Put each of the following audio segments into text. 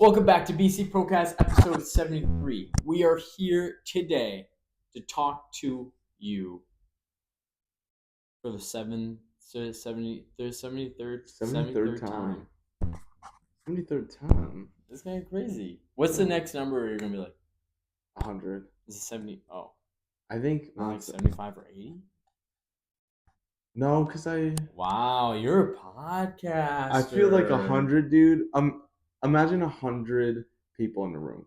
Welcome back to BC Procast episode 73. We are here today to talk to you for the 73rd time. 73rd time. This is kind of crazy. What's the next number where you're going to be like? 100. Is it 70? Oh. I think. Not like 75 or 80? No, because Wow, you're a podcaster. I feel like 100, dude. Imagine 100 people in a room.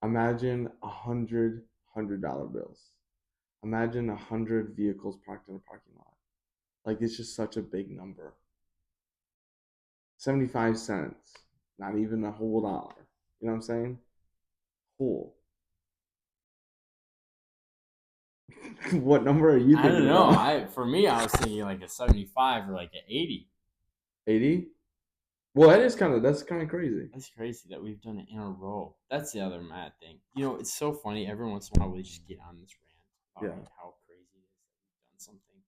Imagine 100 $100 bills. Imagine 100 vehicles parked in a parking lot. Like, it's just such a big number. 75 cents. Not even a whole dollar. You know what I'm saying? Whole. What number are you thinking I don't know. about? For me, I was thinking like a 75 or like an 80. 80? Well, that's kind of crazy. That's crazy that we've done it in a row. That's the other mad thing. You know, it's so funny. Every once in a while, we just get on this rant about like how crazy it is that we've done something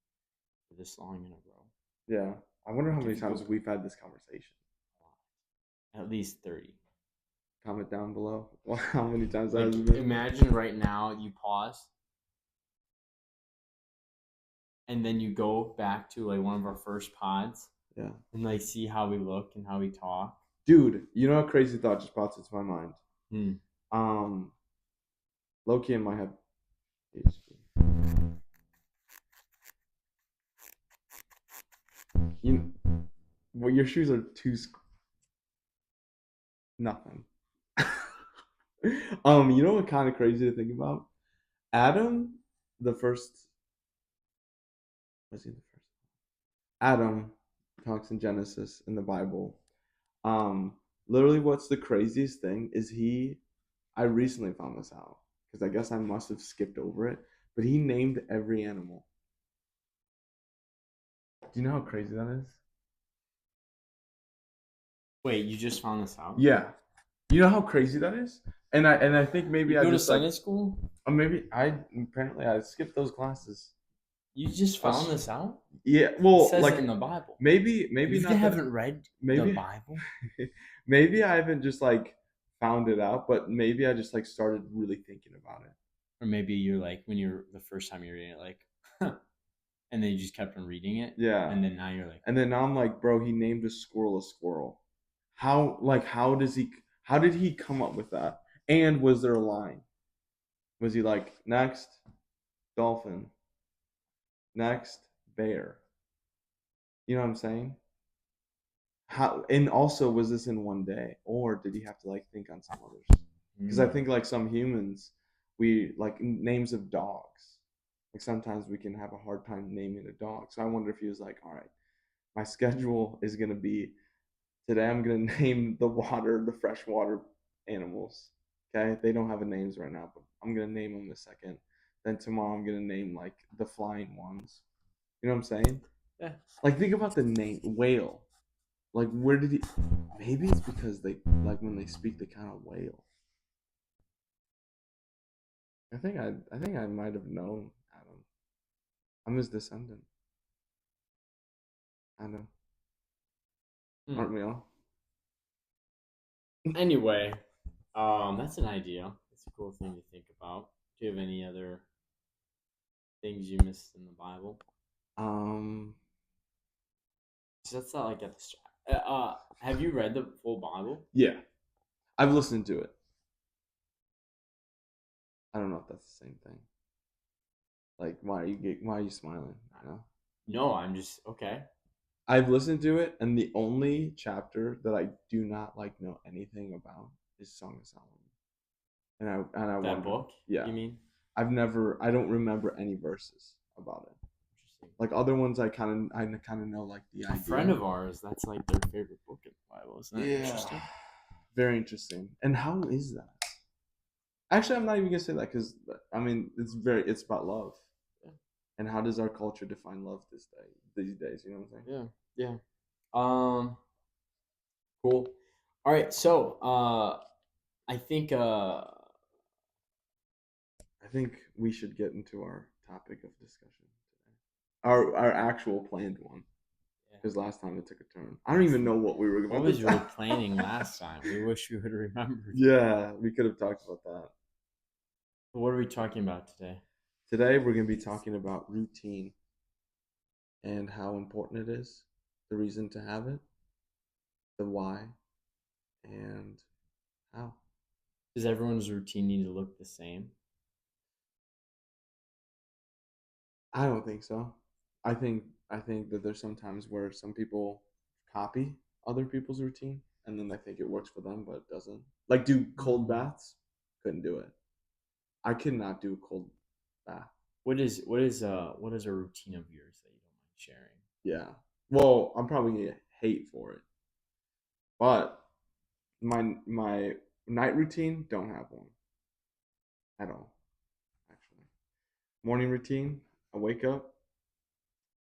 for this long in a row. Yeah. I wonder how many times we've had this conversation. At least 30. Comment down below. Well, how many times Like, has it been? imagine right now you pause and then you go back to like one of our first pods. Yeah. And like see how we look and how we talk. Dude, you know a crazy thought just popped into my mind. Low-key in my head. Well, your shoes are too nothing. You know what kind of crazy to think about? Adam, the first. Was he the first? Adam talks in Genesis in the Bible. Literally, what's the craziest thing is I recently found this out because I guess I must have skipped over it, but he named every animal. Do you know how crazy that is? Wait, you just found this out? Yeah. You know how crazy that is? And I think maybe you I go just to Sunday school? Or maybe I skipped those classes. You just found this out? Yeah, well, it says like it in the Bible. maybe You not haven't read the Bible? Maybe I haven't just like found it out, but maybe I just like started really thinking about it. Or maybe you're like when you're the first time you're reading it, like, huh. And then you just kept on reading it. Yeah. And then now you're like, and then now I'm like, bro, he named a squirrel. How did he come up with that? And was there a line? Was he like, next dolphin, next bear? You know what I'm saying? How, and also, was this in one day, or did he have to like think on some others? Because I think like some humans, we like names of dogs. Like sometimes we can have a hard time naming a dog. So I wonder if he was like, all right, my schedule is gonna be today. I'm gonna name the freshwater animals. Okay, they don't have a names right now, but I'm gonna name them in a second. Then tomorrow I'm gonna name like the flying ones. You know what I'm saying? yeah. Like think about the name whale. Like where did he? Maybe it's because they like when they speak they kind of wail. I think I might have known Adam. I'm his descendant. I know. Aren't we all? Anyway, that's an idea. It's a cool thing to think about. Do you have any other things you missed in the Bible? That's not like at the start. Have you read the full Bible? Yeah, I've listened to it. I don't know if that's the same thing. Like, why are you smiling? I know. No, I'm just okay. I've listened to it, and the only chapter that I do not like know anything about is Song of Solomon. And I that wonder, book. Yeah, you mean? I don't remember any verses about it. Interesting. Like other ones, I kind of know like the idea. A friend of ours, that's like their favorite book in the Bible. Isn't that interesting? Very interesting. And how is that? Actually, I'm not even gonna say that because I mean it's about love. Yeah. And how does our culture define love these days? You know what I'm saying? Yeah. Cool. All right. So, I think we should get into our topic of discussion today. Our actual planned one. because last time it took a turn. I don't even know what we were What about was to we were talk. planning last time? We wish we would have remembered. Yeah, we could have talked about that. What are we talking about today? Today we're going to be talking about routine and how important it is, the reason to have it, the why, and how. Does everyone's routine need to look the same? I don't think so. I think that there's sometimes where some people copy other people's routine and then they think it works for them, but it doesn't. Like do cold baths, couldn't do it. I could not do a cold bath. What is a routine of yours that you don't mind sharing? Yeah. Well, I'm probably gonna get hate for it, but my night routine don't have one at all. Actually, morning routine. I wake up.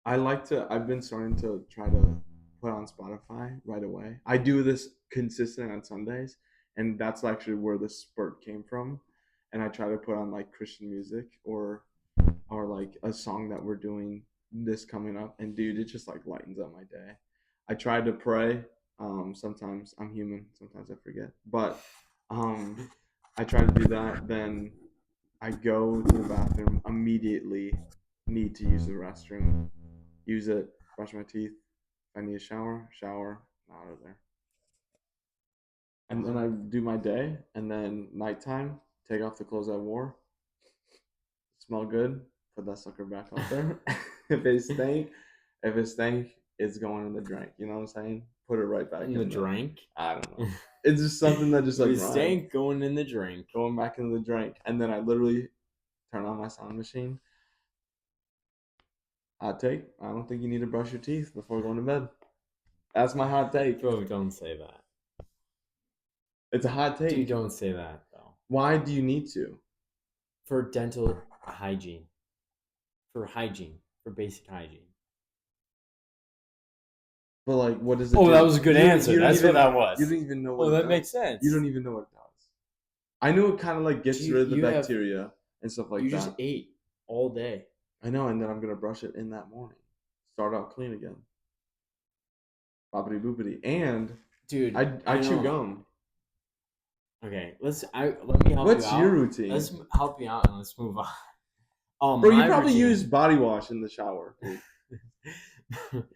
I like to. I've been starting to try to put on Spotify right away. I do this consistent on Sundays, and that's actually where the spurt came from. And I try to put on like Christian music or like a song that we're doing this coming up, and dude, it just like lightens up my day. I try to pray. Sometimes I'm human. Sometimes I forget, but um, I try to do that. Then I go to the bathroom immediately. Need to use the restroom. Use it. Brush my teeth. If I need a shower, shower. Out of there. And then I do my day. And then nighttime. Take off the clothes I wore. Smell good. Put that sucker back out there. If it stank, it's going in the drink. You know what I'm saying? Put it right back In the in there. drink? I don't know. It's just something that just If like it rhymes. stank, going in the drink. Going back into the drink, and then I literally turn on my sound machine. Hot take: I don't think you need to brush your teeth before going to bed. That's my hot take. Bro, don't say that. It's a hot Dude, take. don't say that though. Why do you need to? For dental hygiene. For hygiene. For basic hygiene. But like, what does it Oh, do? that was a good answer. That's what that was. You don't even know what Oh, it that does. makes sense. You don't even know what it does. I know it kind of like gets rid of the bacteria and stuff like You that. just ate all day. I know, and then I'm gonna brush it in that morning. Start out clean again. Boppity boopity. And Dude, I chew gum. Okay, let me help What's you out. your routine? Let's help you out and let's move on. Bro, you probably use body wash in the shower, dude.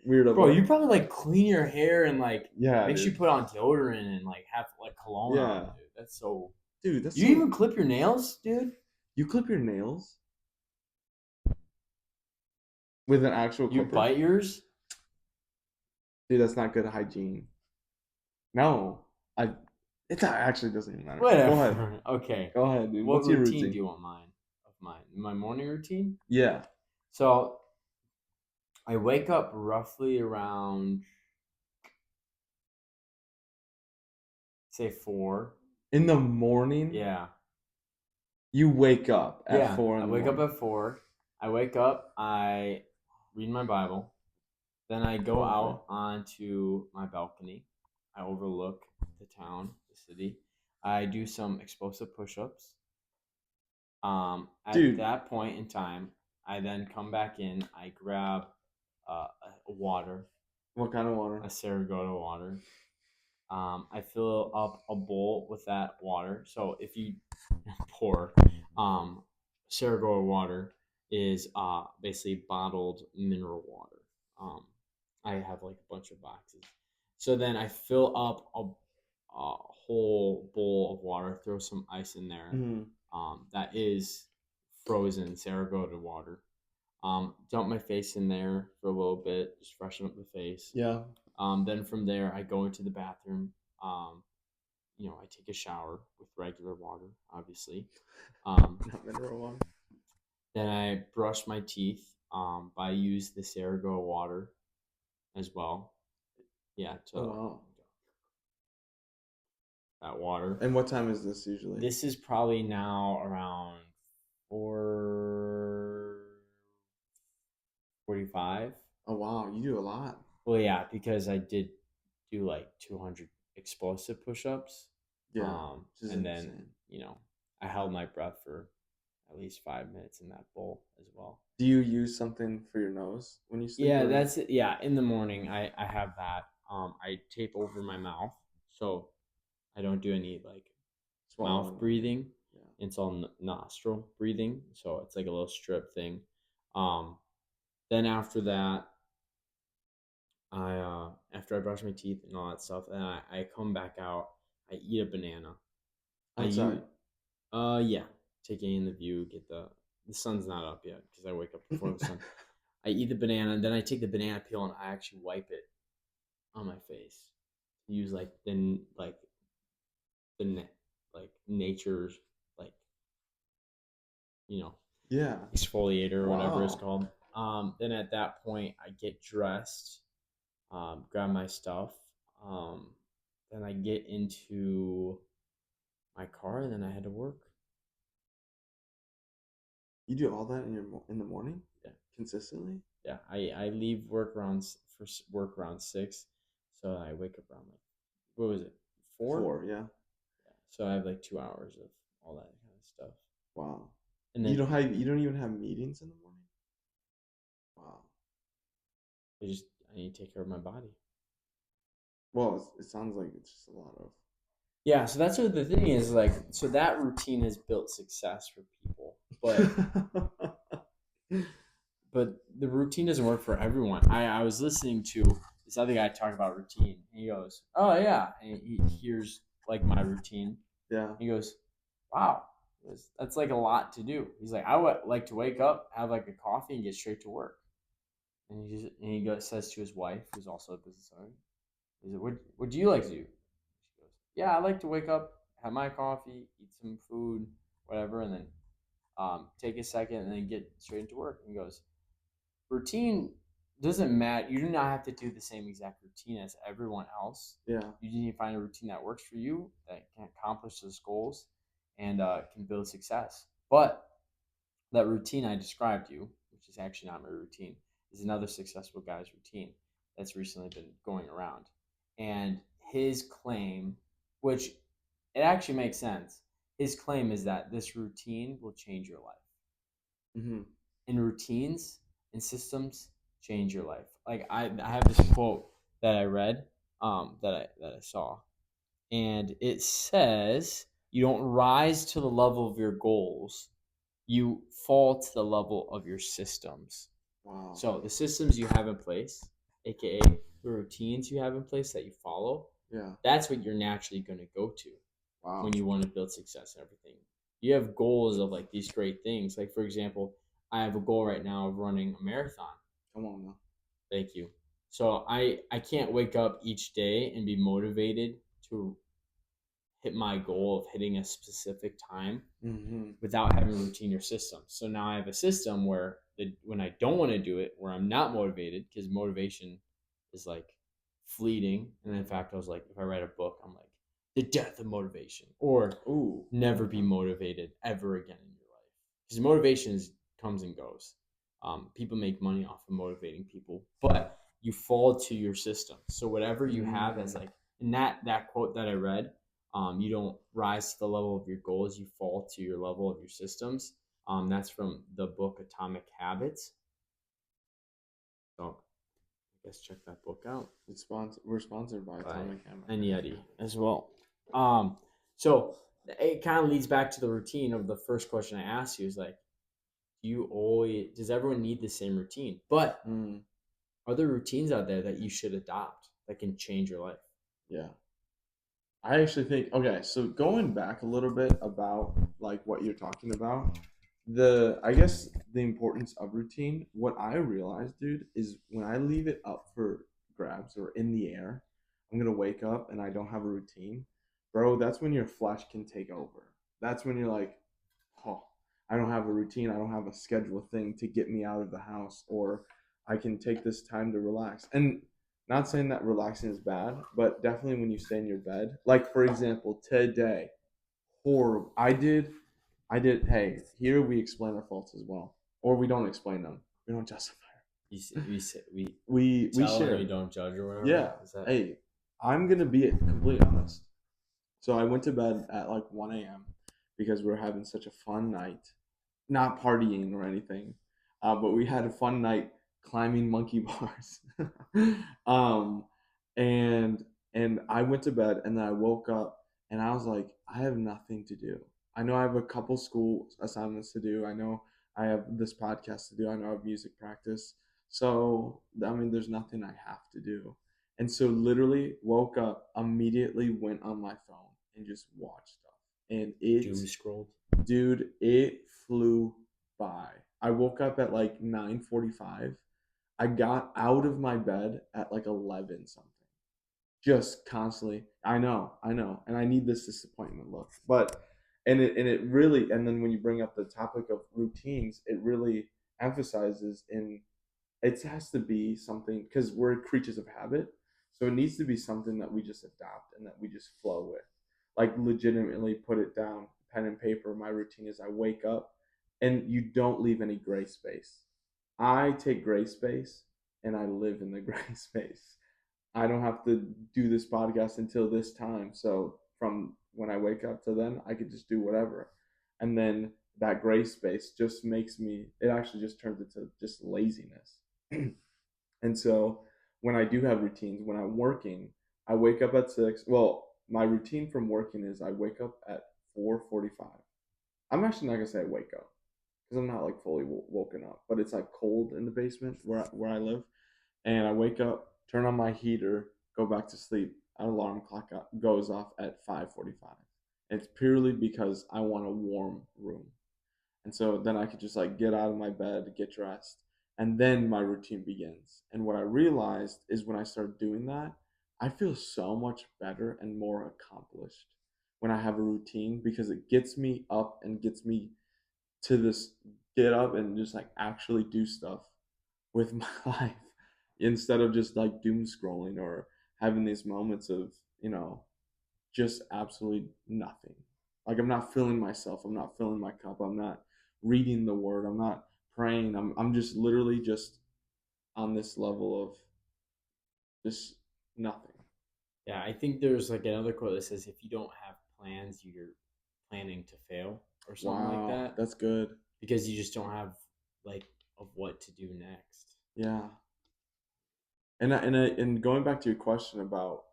Weirdo. Bro, you probably like clean your hair and like make sure dude. you put on deodorant and like have like cologne on, dude. That's so. Dude, that's You even clip your nails, dude? You clip your nails with an actual You clipper? bite yours? Dude, that's not good hygiene. No, it actually doesn't even matter. Whatever. Go ahead. Okay. Go ahead, dude. What What's your routine routine? do you want mine? Of mine? My morning routine? Yeah. So I wake up roughly around say 4. In the morning? Yeah. You wake up at 4 in I the wake up morning. at 4. I wake up, I read my Bible. Then I go out onto my balcony. I overlook the town, the city. I do some explosive push-ups. At that point in time, I then come back in. I grab a water. What kind of water? A Saragota water. I fill up a bowl with that water. So if you pour Saragota water is basically bottled mineral water. I have like a bunch of boxes. So then I fill up a whole bowl of water, throw some ice in there. That is frozen Saragota water. Dump my face in there for a little bit, just freshen up the face. Yeah. Then from there, I go into the bathroom. I take a shower with regular water, obviously. Not mineral water. Then I brush my teeth. I use the Saragota water as well. Yeah. That water. And what time is this usually? This is probably now around 4:45. Oh wow, you do a lot. Well, yeah, because I did do like 200 explosive push-ups. Yeah. And then I held my breath for at least 5 minutes in that bowl as well. Do you use something for your nose when you sleep? Yeah, Or that's it. Yeah, in the morning I have that. I tape over my mouth so I don't do any like mouth swallowing? breathing. Yeah. It's all nostril breathing, so it's like a little strip thing. Um, then after that, I after I brush my teeth and all that stuff, and I come back out. I eat a banana. I Outside. use yeah, taking in the view. Get the sun's not up yet because I wake up before the sun. I eat the banana, and then I take the banana peel and I actually wipe it on my face. Use the like nature's like you know Yeah. exfoliator or whatever it's Wow. called. Then at that point, I get dressed, grab my stuff. Um, then I get into my car, and then I head to work. You do all that in the morning Yeah, consistently? yeah. I leave work work around 6, so I wake up around like what was it 4? 4, yeah. Yeah, so I have like 2 hours of all that kind of stuff, Wow. and then You don't even have meetings in the morning? Wow. I need to take care of my body. Well, it sounds like it's just a lot Yeah, so that's what the thing is like. So that routine has built success for people, of. but the routine doesn't work for everyone. I was listening to this other guy talk about routine, and he goes, "Oh yeah," and he hears like my routine. Yeah. He goes, "Wow, he goes, that's like a lot to do." He's like, "I would like to wake up, have like a coffee, and get straight to work." Says to his wife, who's also a business owner, he said, "What do you like to do?" She goes, "Yeah, I like to wake up, have my coffee, eat some food, whatever, and then take a second and then get straight into work." And he goes, "Routine doesn't matter. You do not have to do the same exact routine as everyone else. Yeah. You need to find a routine that works for you, that can accomplish those goals, and can build success. But that routine I described you, which is actually not my routine, is another successful guy's routine that's recently been going around. And his claim, which it actually makes sense, his claim is that this routine will change your life. Mm-hmm. And routines and systems change your life. Like I have this quote that I read, that I saw, and it says, "You don't rise to the level of your goals, you fall to the level of your systems." Wow. So the systems you have in place, aka the routines you have in place that you follow, Yeah. that's what you're naturally going to go to Wow. when you want to build success and everything. You have goals of like these great things. Like for example, I have a goal right now of running a marathon. Come on now. Thank you. So I can't wake up each day and be motivated to hit my goal of hitting a specific time Mm-hmm. without having a routine or system. So now I have a system where when I don't want to do it, where I'm not motivated, because motivation is like fleeting. And in fact, I was like, if I write a book, I'm like, the death of motivation, or Ooh. never be motivated ever again in your life. Because motivation comes and goes. People make money off of motivating people, but you fall to your system. So whatever you have as like, in that quote that I read, you don't rise to the level of your goals, you fall to your level of your systems. That's from the book Atomic Habits. So I guess check that book out. We're sponsored by By Atomic Hammer. and Yeti as well. So it kind of leads back to the routine of the first question I asked you is like, does everyone need the same routine? But are there routines out there that you should adopt that can change your life? Yeah. I actually think okay, so going back a little bit about like what you're talking about, I guess the importance of routine, what I realized, dude, is when I leave it up for grabs or in the air, I'm gonna wake up and I don't have a routine, bro, that's when your flesh can take over. That's when you're like, oh, I don't have a routine, I don't have a scheduled thing to get me out of the house, or I can take this time to relax. And not saying that relaxing is bad, but definitely when you stay in your bed. Like for example, today, horrible. Hey, here we explain our faults as well, or we don't explain them. We don't justify. We Tell and share. we don't judge or whatever. Yeah. Is that Hey, I'm gonna be completely honest. So I went to bed at like 1 a.m. because we are having such a fun night. not partying or anything, but we had a fun night climbing monkey bars. um, and I went to bed and then I woke up and I was like, I have nothing to do. I know I have a couple school assignments to do. I know I have this podcast to do. I know I have music practice. So I mean, there's nothing I have to do. And so literally woke up, immediately went on my phone and just watched stuff. And it, Doom scrolled. dude, it flew by. I woke up at like 9:45. I got out of my bed at like 11 something. Just constantly. I know. And I need this disappointment look. But and it really, and then when you bring up the topic of routines, it really emphasizes in it has to be something because we're creatures of habit. So it needs to be something that we just adopt and that we just flow with. Like legitimately put it down, pen and paper. My routine is I wake up and you don't leave any gray space. I take gray space and I live in the gray space. I don't have to do this podcast until this time. So from when I wake up to then, I could just do whatever. And then that gray space just makes me, it actually just turns into just laziness. And so when I do have routines, when I'm working, I wake up at 6. Well, my routine from working is I wake up at 4:45. I'm actually not gonna say I wake up because I'm not like fully woken up, but it's like cold in the basement where I live, and I wake up, turn on my heater, go back to sleep. An alarm clock goes off at 5:45. It's purely because I want a warm room. And so then I could just like get out of my bed, get dressed, and then my routine begins. And what I realized is when I started doing that, I feel so much better and more accomplished when I have a routine because it gets me up and gets me to this get up and just like actually do stuff with my life instead of just like doom scrolling or having these moments of, just absolutely nothing. Like I'm not filling myself, I'm not filling my cup, I'm not reading the word, I'm not praying. I'm just literally just on this level of just nothing. Yeah, I think there's like another quote that says if you don't have plans, you're planning to fail or something like Wow, that that's good. because you just don't have like of what to do next. Yeah. And going back to your question about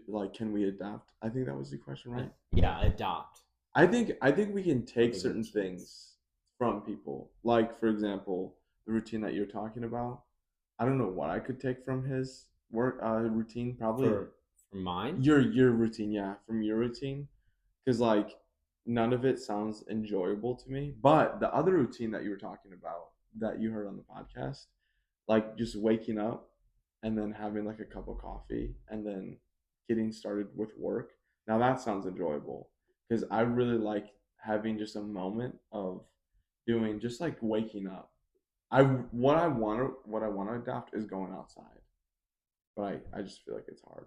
like can we adapt? I think that was the question, right? Yeah, adopt I think we can for take the certain routines. things from people. Like for example, the routine that you're talking about. I don't know what I could take from his work routine. Probably For mine, your routine, yeah, from your routine, because like none of it sounds enjoyable to me. But the other routine that you were talking about that you heard on the podcast, like just waking up and then having like a cup of coffee and then getting started with work. Now that sounds enjoyable because I really like having just a moment of doing just like waking up. What I want to adopt is going outside, but I just feel like it's hard.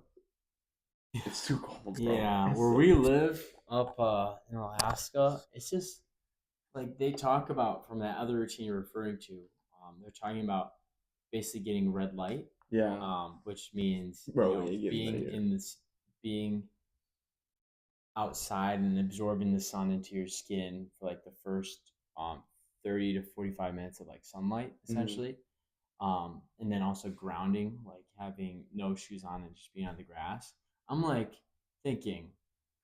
It's too cold, bro. yeah, It's where so we cold. live up in Alaska, it's just like they talk about from that other routine you're referring to. They're talking about basically getting red light, Yeah, which means bro, we ain't getting there yet. being outside and absorbing the sun into your skin for like the first 30 to 45 minutes of like sunlight Mm-hmm. essentially, and then also grounding, like having no shoes on and just being on the grass. I'm like thinking,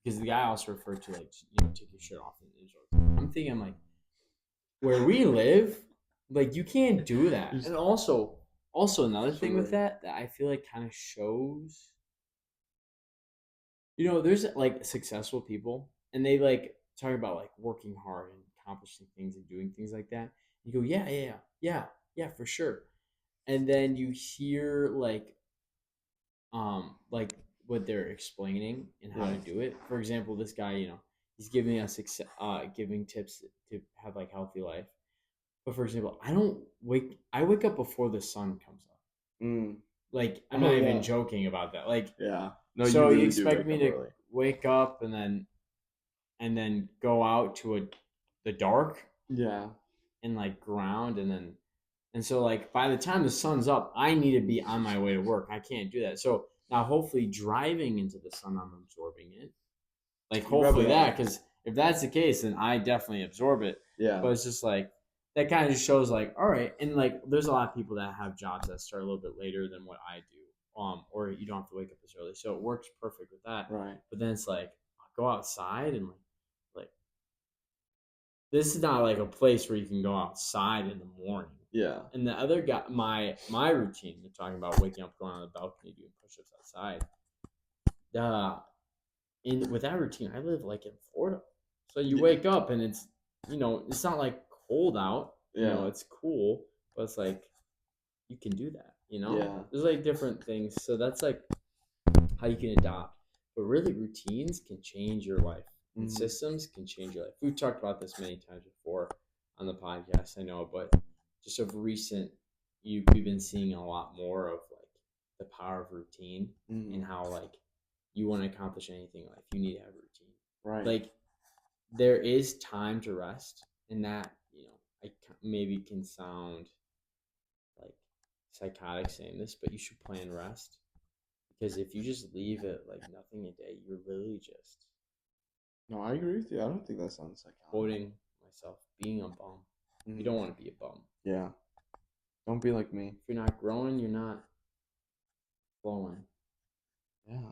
because the guy also referred to like take your shirt off in Israel. I'm like where we live, like you can't do that. Just And also another thing with shivering. that I feel like kind of shows, there's like successful people and they like talk about like working hard and accomplishing things and doing things like that. You go, yeah, yeah, yeah, yeah, yeah, for sure. And then you hear like what they're explaining and how Yeah. to do it. For example, this guy, he's giving us giving tips to have like healthy life. But for example, I wake up before the sun comes up. Mm. Like I'm Oh not even yeah. joking about that. Like, Yeah. No, you so you really do expect wake me up to early. wake up and then go out to the dark Yeah. and like ground and so like by the time the sun's up, I need to be on my way to work. I can't do that. So now hopefully driving into the sun, I'm absorbing it. Like You rub hopefully it that, off. because if that's the case, then I definitely absorb it. Yeah. But it's just like that kind of just shows like, all right, and like there's a lot of people that have jobs that start a little bit later than what I do, or you don't have to wake up as early, so it works perfect with that. Right. But then it's like go outside and like this is not like a place where you can go outside in the morning. Yeah. And the other guy, my routine, they're talking about waking up, going on the balcony, doing push-ups outside. Uh, in with that routine, I live like in Florida, so you Yeah. wake up and it's it's not like cold out. Yeah. It's cool, but it's like you can do that. Yeah. There's like different things, so that's like how you can adopt. But really, routines can change your life, and Hmm. systems can change your life. We've talked about this many times before on the podcast, I know, but just of recent, we've been seeing a lot more of like the power of routine and Hmm. how like you want to accomplish anything in life, you need to have a routine. Right. Like there is time to rest, and that I maybe can sound like psychotic saying this, but you should plan rest because if you just leave it like nothing a day, you're literally just No, I agree with you. I don't think that sounds psychotic. quoting myself, being a bum. You Hmm. don't want to be a bum. Yeah. Don't be like me. If you're not growing, you're not flowing. Yeah.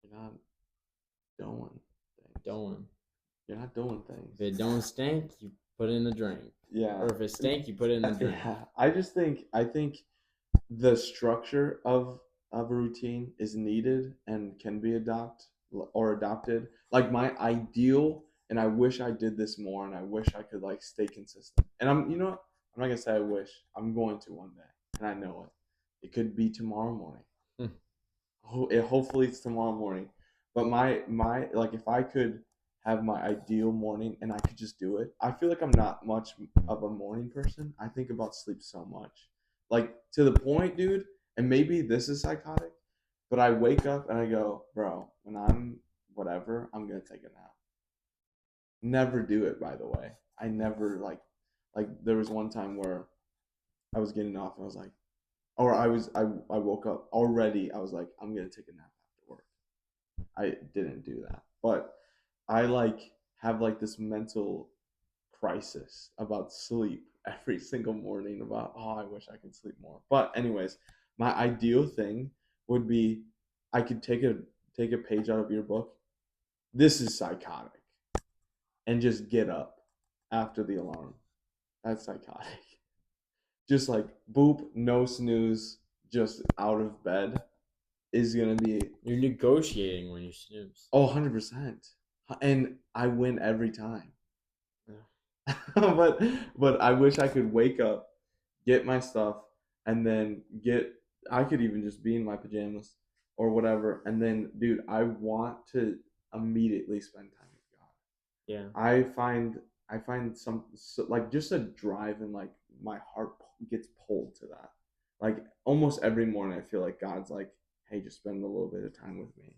You're not doing things. Doing. You're not doing If things. it don't stink, you put it in the drink. Yeah. Or if it stink, you put it in the drink. Yeah. I think the structure of a routine is needed and can be adopted. Like my ideal, and I wish I did this more, and I wish I could like stay consistent. And I'm not gonna say I wish. I'm going to one day, and I know it. It could be tomorrow morning. Hopefully it's tomorrow morning. But my like if I could have my ideal morning and I could just do it, I feel like I'm not much of a morning person. I think about sleep so much, like to the point, dude. And maybe this is psychotic, but I wake up and I go, bro, when I'm whatever, I'm gonna take a nap. Never do it, by the way. I never like there was one time where I was getting off and I was like, or I woke up already. I was like, I'm gonna take a nap after work. I didn't do that, but I like have like this mental crisis about sleep every single morning about, oh, I wish I could sleep more. But anyways, my ideal thing would be I could take a page out of your book. This is psychotic, and just get up after the alarm. That's psychotic. Just like boop, no snooze, just out of bed is gonna be You're negotiating when you snooze. 100%. And I win every time. Yeah. but but I wish I could wake up, get my stuff, and then get. I could even just be in my pajamas or whatever, and then, dude, I want to immediately spend time with God. Yeah. I find some like just a drive and like my heart gets pulled to that. Like almost every morning, I feel like God's like, "Hey, just spend a little bit of time with me,"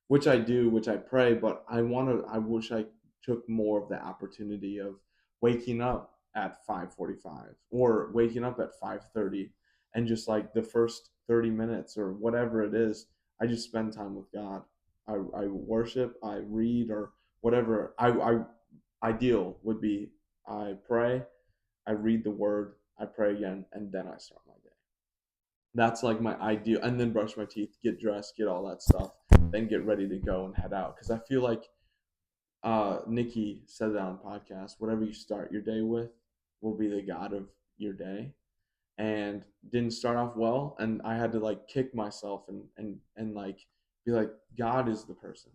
which I do, which I pray. But I want to. I wish I took more of the opportunity of waking up at 5:45 or waking up at 5:30, and just like the first 30 minutes or whatever it is, I just spend time with God. I worship, I read, or whatever. I ideal would be I pray, I read the word, I pray again, and then I start my day. That's like my ideal, and then brush my teeth, get dressed, get all that stuff, then get ready to go and head out. Because I feel like Nikki said that on podcast. Whatever you start your day with will be the god of your day, and didn't start off well, and I had to like kick myself and like be like, God is the person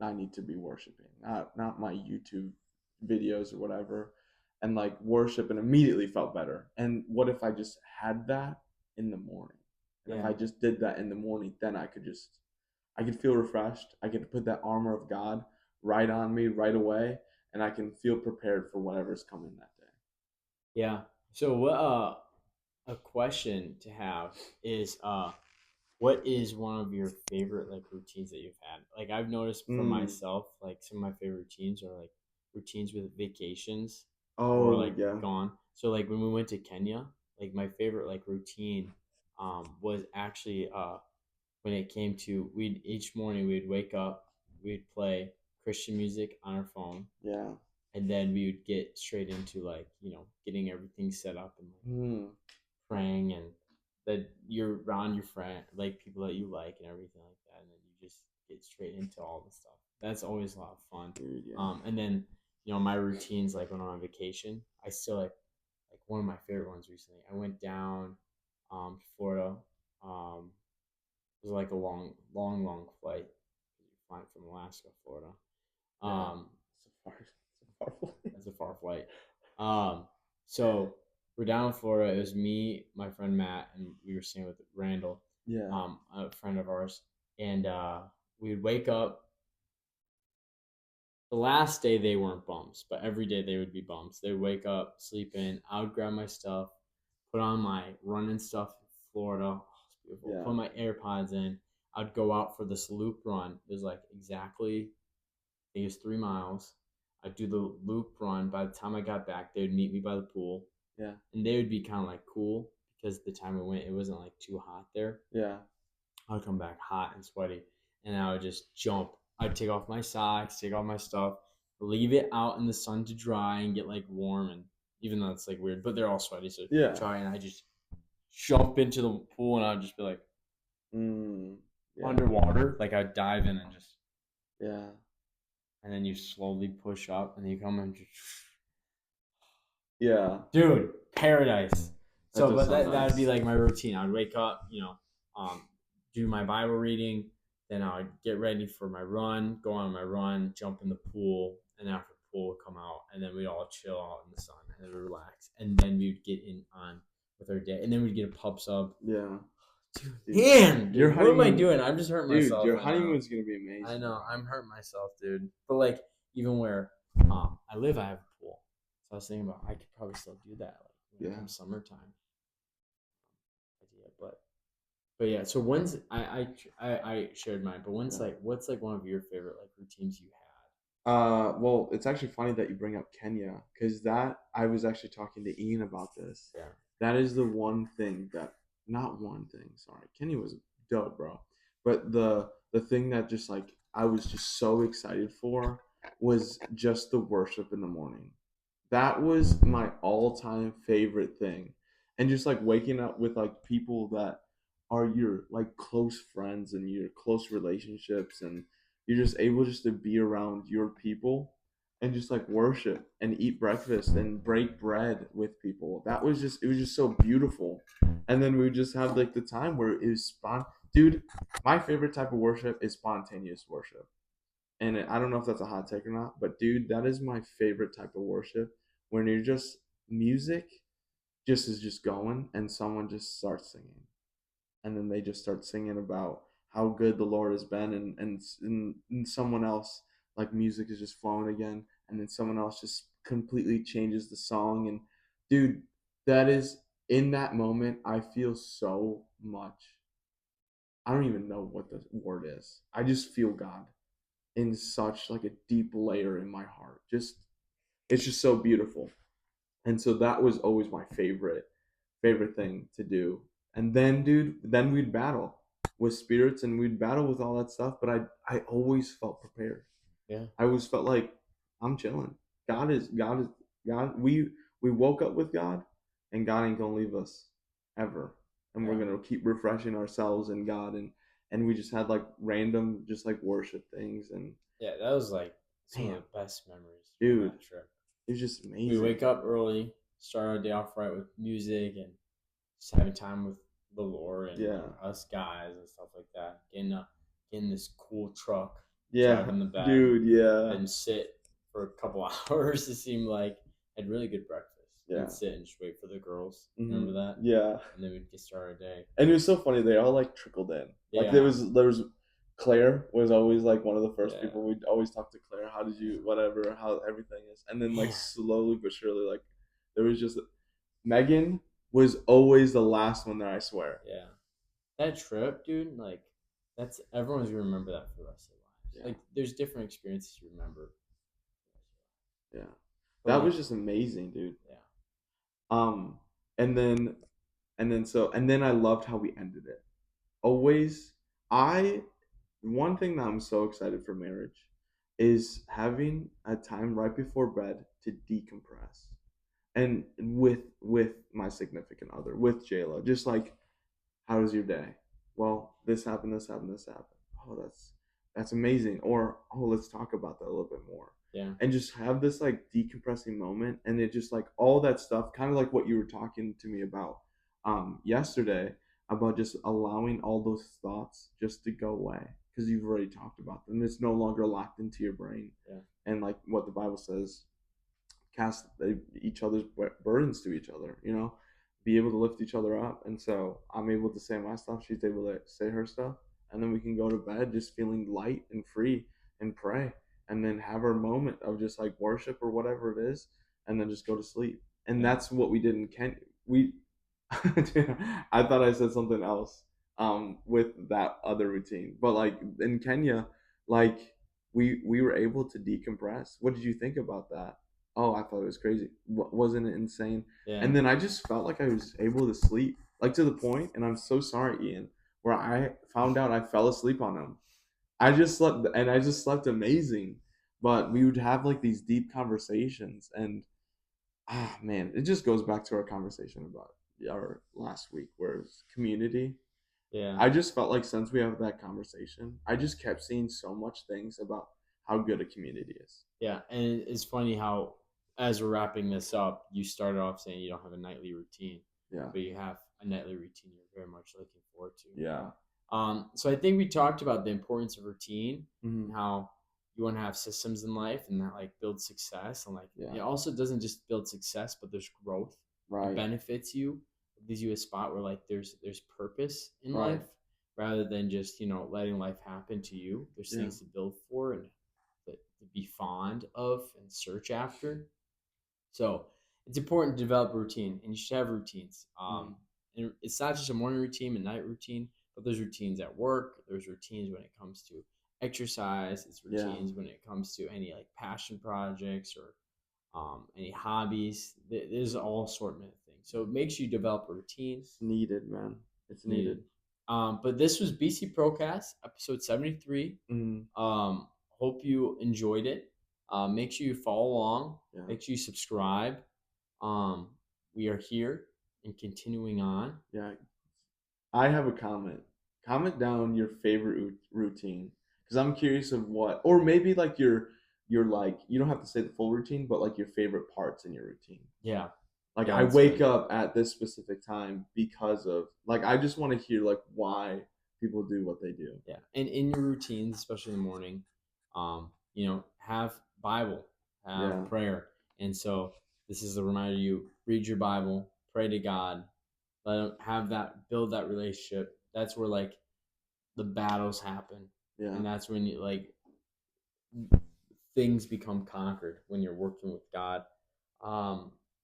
I need to be worshiping, not my YouTube videos or whatever, and like worship, and immediately felt better. And what if I just had that in the morning? And if Yeah. I just did that in the morning, then I could feel refreshed. I could put that armor of God right on me right away, and I can feel prepared for whatever's coming that day. Yeah. So what a question to have is what is one of your favorite like routines that you've had? Like I've noticed for Mm. myself, like some of my favorite routines are like routines with vacations or Oh like yeah, gone. So like when we went to Kenya, like my favorite like routine was actually when it came to we'd each morning we'd wake up, we'd play Christian music on our phone, yeah. and then we would get straight into like getting everything set up and like Mm. praying and that you're around your friend like people that you like and everything like that, and then you just get straight into all the stuff. That's always a lot of fun. Dude, yeah. And then my routines like when I'm on vacation, I still like one of my favorite ones recently. I went down to Florida. It was like a long flight. You're flying from Alaska to Florida. Yeah. Um, It's a far flight. That's a far flight. So we're down in Florida. It was me, my friend Matt, and we were staying with Randall, Yeah. a friend of ours. And we would wake up. The last day they weren't bums, but every day they would be bums. They would wake up, sleep in. I would grab my stuff, put on my running stuff in Florida. Oh, it's beautiful. Yeah. Put my AirPods in. I'd go out for this loop run. It was like exactly, I think it was 3 miles. I'd do the loop run. By the time I got back, they would meet me by the pool. Yeah. And they would be kind of like cool because the time we went, it wasn't like too hot there. Yeah. I'd come back hot and sweaty, and I would just jump. I'd take off my socks, take off my stuff, leave it out in the sun to dry and get like warm. And even though it's like weird, but they're all sweaty, so Yeah. dry. And I just jump into the pool, and I'd just be like Yeah. underwater, like I'd dive in and just Yeah. and then you slowly push up, and then you come and just Yeah. dude, paradise. So, does but sound that would nice. be like my routine. I'd wake up, do my Bible reading, then I would get ready for my run, go on my run, jump in the pool, and after the pool would come out, and then we'd all chill out in the sun and relax, and then we'd get in on with our day, and then we'd get a pub sub. Yeah. Dude, damn, Your dude, what am I honeymoon- doing? I'm just hurting myself. Your right now. honeymoon's gonna be amazing. I know, I'm hurting myself, dude. But like, even where I live, I have a pool, so I was thinking about I could probably still do that, like when it comes summertime. Idea, but yeah. So when's I shared mine, but when's like what's like one of your favorite like routines you had? Well, it's actually funny that you bring up Kenya because that I was actually talking to Ian about this. Yeah. That is the one thing that not one thing. Sorry, Kenya was dope, bro. But the thing that just like I was just so excited for was just the worship in the morning. That was my all-time favorite thing. And just like waking up with like people that are your like close friends and your close relationships, and you're just able just to be around your people and just like worship and eat breakfast and break bread with people. That was just it was just so beautiful. And then we would just have like the time where it was dude, my favorite type of worship is spontaneous worship. And I don't know if that's a hot take or not, but dude, that is my favorite type of worship when you're just music just is just going and someone just starts singing, and then they just start singing about how good the Lord has been, and someone else like music is just flowing again, and then someone else just completely changes the song, and dude, that is in that moment I feel so much. I don't even know what the word is. I just feel God in such like a deep layer in my heart. Just it's just so beautiful. And so that was always my favorite thing to do. And then dude, then we'd battle with spirits and we'd battle with all that stuff, but I always felt prepared. Yeah. I always felt like I'm chilling. God is God. We woke up with God, and God ain't gonna leave us ever. And we're gonna keep refreshing ourselves in God, and we just had like random just like worship things, and Yeah, that was like some man, of the best memories from dude, that trip. it was just We amazing. wake up early, start our day off right with music and just having time with the Lord and us guys and stuff like that. Getting this cool truck, Yeah, driving the back, dude, yeah, and sit for a couple hours. It seemed like had really good breakfast. yeah. And sit and just wait for the girls. Remember that? Yeah. And then we'd get started our day. And it was so funny. They all like trickled in. Like Yeah. there was Claire was always like one of the first Yeah. people. We'd always talk to Claire. How did you whatever? How everything is. And then like slowly but surely, like there was just Megan was always the last one there. I swear. Yeah. That trip, dude. Like that's everyone's gonna remember that for the rest of their lives. Yeah. Like there's different experiences you remember. Yeah. But That like, was just amazing, dude. yeah. Um, and then and then I loved how we ended it. Always, I one thing that I'm so excited for marriage. is having a time right before bed to decompress, and with my significant other, with Jayla, just like, how was your day? Well, this happened, this happened, this happened. Oh, that's amazing. Or, oh, let's talk about that a little bit more. Yeah. And just have this like decompressing moment, and it just like all that stuff, kind of like what you were talking to me about yesterday, about just allowing all those thoughts just to go away because you've already talked about them. It's no longer locked into your brain. Yeah. And like what the Bible says, cast each other's burdens to each other, be able to lift each other up. And so I'm able to say my stuff, she's able to say her stuff, and then we can go to bed just feeling light and free and pray, and then have our moment of just like worship or whatever it is, and then just go to sleep. And Yeah. that's what we did in Kenya. We I thought I said something else with that other routine, but like in Kenya, like we were able to decompress. What did you think about that? Oh, I thought it was crazy. Wasn't it insane? Yeah. And then I just felt like I was able to sleep, like to the point, and I'm so sorry, Ian, where I found out I fell asleep on him. I just slept, and I just slept amazing. But we would have like these deep conversations, and man, it just goes back to our conversation about our last week, where it's community. Yeah. I just felt like since we have that conversation, I just kept seeing so much things about how good a community is. Yeah, and it's funny how, as we're wrapping this up, you started off saying you don't have a nightly routine, Yeah, but you have a nightly routine you're very much looking forward to. yeah, So I think we talked about the importance of routine and mm-hmm. how you want to have systems in life and that like build success, and like Yeah, it also doesn't just build success, but there's growth. It right, benefits you. It gives you a spot where like there's purpose in right, life rather than just letting life happen to you. There's yeah, things to build for and to be fond of and search after. So it's important to develop a routine, and you should have routines. mm, And it's not just a morning routine, a night routine, but there's routines at work. There's routines when it comes to exercise. It's yeah. routines when it comes to any like passion projects or any hobbies. There's all sort of things. So make sure you develop a routine. It's needed, man. It's Needed. needed. But this was BC Procast, episode 73. Mm, Hope you enjoyed it. Make sure you follow along. yeah, Make sure you subscribe. Um, we are here and continuing on. yeah. I have a comment. Comment down your favorite routine, because I'm curious of what, or maybe like your like, you don't have to say the full routine, but like your favorite parts in your routine. Yeah. Like Yeah, I that's wake good. up at this specific time because of, like, I just want to hear like why people do what they do. Yeah. And in your routines, especially in the morning, have Bible, Yeah, have prayer. And so this is a reminder to you read your Bible, pray to God, let him have that, build that relationship. That's where like the battles happen. yeah. And that's when you like things become conquered when you're working with God.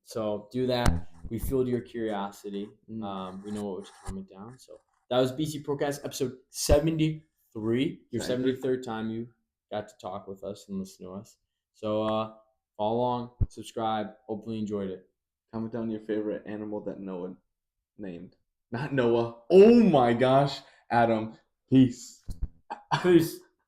So do that. We fueled your curiosity. We know what was coming down. So that was BC Procast episode 73. Your 73rd time you got to talk with us and listen to us. So follow along, subscribe. Hopefully you enjoyed it. Comment down your favorite animal that Noah named. Not Noah. Oh my gosh, Adam. Peace. Peace.